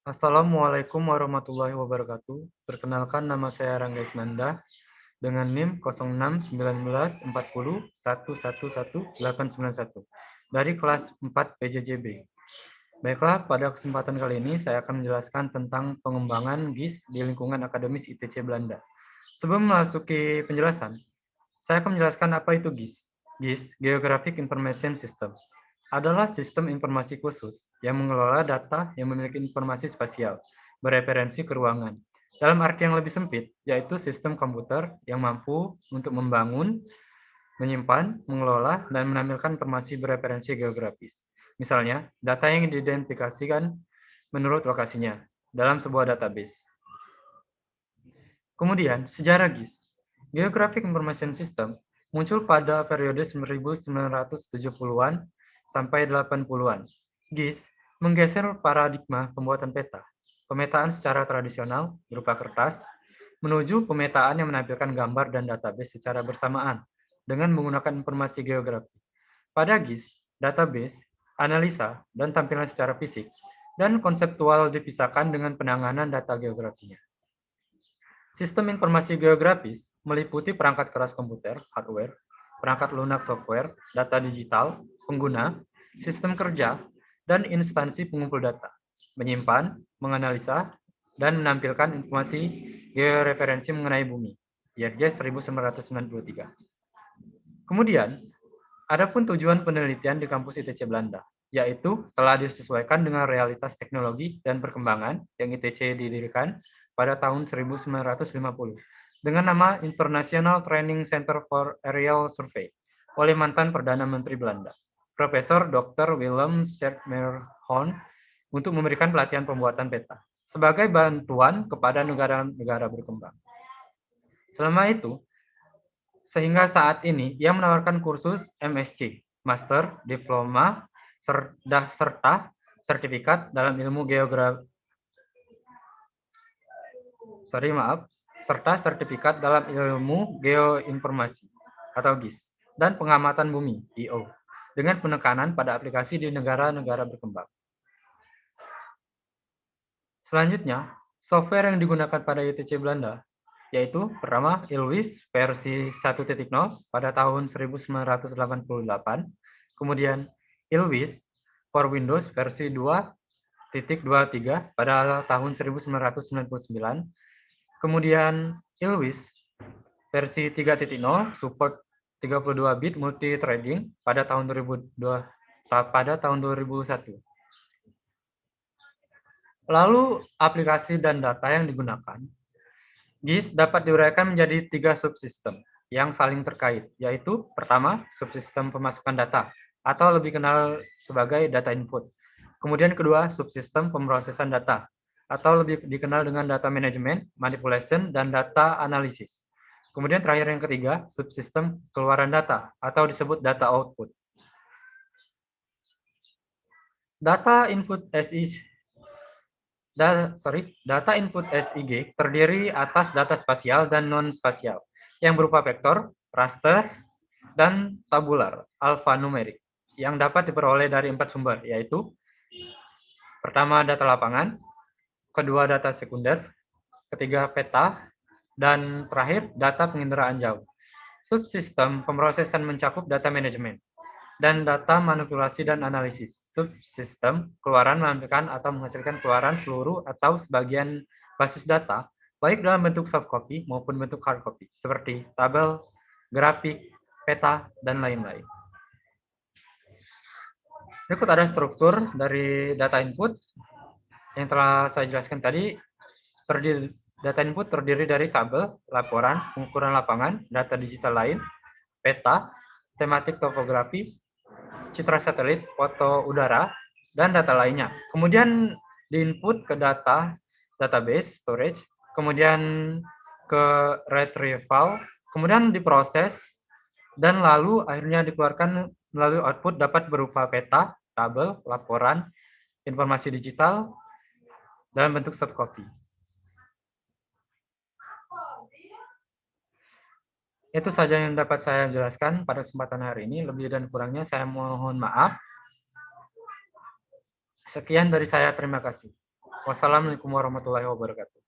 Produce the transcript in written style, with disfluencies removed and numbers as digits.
Assalamualaikum warahmatullahi wabarakatuh. Perkenalkan, nama saya Rangga Isnanda dengan NIM 061940111181 dari kelas 4 PJJB. Baiklah, pada kesempatan kali ini saya akan menjelaskan tentang pengembangan GIS di lingkungan akademis ITC Belanda. Sebelum memasuki penjelasan, saya akan menjelaskan apa itu GIS. GIS, Geographic Information System, adalah sistem informasi khusus yang mengelola data yang memiliki informasi spasial, bereferensi ke ruangan. Dalam arti yang lebih sempit, yaitu sistem komputer yang mampu untuk membangun, menyimpan, mengelola, dan menampilkan informasi bereferensi geografis. Misalnya, data yang diidentifikasikan menurut lokasinya dalam sebuah database. Kemudian, sejarah GIS. Geographic Information System muncul pada periode 1970-an sampai 80-an. GIS menggeser paradigma pembuatan peta, pemetaan secara tradisional berupa kertas, menuju pemetaan yang menampilkan gambar dan database secara bersamaan dengan menggunakan informasi geografi. Pada GIS, database, analisa, dan tampilan secara fisik, dan konseptual dipisahkan dengan penanganan data geografinya. Sistem informasi geografis meliputi perangkat keras komputer, hardware, perangkat lunak software, data digital, pengguna, sistem kerja, dan instansi pengumpul data, menyimpan, menganalisa, dan menampilkan informasi georeferensi mengenai bumi, IRJ 1993. Kemudian, adapun tujuan penelitian di kampus ITC Belanda, yaitu telah disesuaikan dengan realitas teknologi dan perkembangan yang ITC didirikan pada tahun 1950 dengan nama International Training Center for Aerial Survey oleh mantan Perdana Menteri Belanda, Profesor Dr. Willem Schepmerhorn, untuk memberikan pelatihan pembuatan peta sebagai bantuan kepada negara-negara berkembang. Selama itu, sehingga saat ini ia menawarkan kursus MSc, Master, Diploma, serta sertifikat dalam ilmu serta sertifikat dalam ilmu geoinformasi atau GIS dan pengamatan bumi (IO) dengan penekanan pada aplikasi di negara-negara berkembang. Selanjutnya, software yang digunakan pada ITC Belanda yaitu pertama ILWIS versi 1.0 pada tahun 1988, kemudian ILWIS for Windows versi 2.23 pada tahun 1999, kemudian ILWIS versi 3.0 support 32 bit multithreading pada tahun 2001. Lalu aplikasi dan data yang digunakan. GIS dapat diuraikan menjadi 3 subsistem yang saling terkait, yaitu pertama, subsistem pemasukan data, atau lebih kenal sebagai data input. Kemudian kedua, subsistem pemrosesan data, atau lebih dikenal dengan data management, manipulation, dan data analisis. Kemudian terakhir yang ketiga, subsistem keluaran data, atau disebut data output. Data input SIG terdiri atas data spasial dan non-spasial yang berupa vektor, raster, dan tabular alfanumerik yang dapat diperoleh dari 4 sumber, yaitu pertama data lapangan, kedua data sekunder, ketiga peta, dan terakhir data penginderaan jauh. Subsistem pemrosesan mencakup data manajemen dan data manipulasi dan analisis. Subsistem keluaran menampilkan atau menghasilkan keluaran seluruh atau sebagian basis data, baik dalam bentuk soft copy maupun bentuk hard copy, seperti tabel, grafik, peta, dan lain-lain. Berikut ada struktur dari data input yang telah saya jelaskan tadi. Data input terdiri dari tabel, laporan, pengukuran lapangan, data digital lain, peta, tematik topografi, citra satelit, foto udara, dan data lainnya. Kemudian diinput ke database storage, kemudian ke retrieval, kemudian diproses, dan lalu akhirnya dikeluarkan melalui output dapat berupa peta, tabel, laporan, informasi digital, dalam bentuk soft copy. Itu saja yang dapat saya jelaskan pada kesempatan hari ini. Lebih dan kurangnya saya mohon maaf. Sekian dari saya, terima kasih. Wassalamualaikum warahmatullahi wabarakatuh.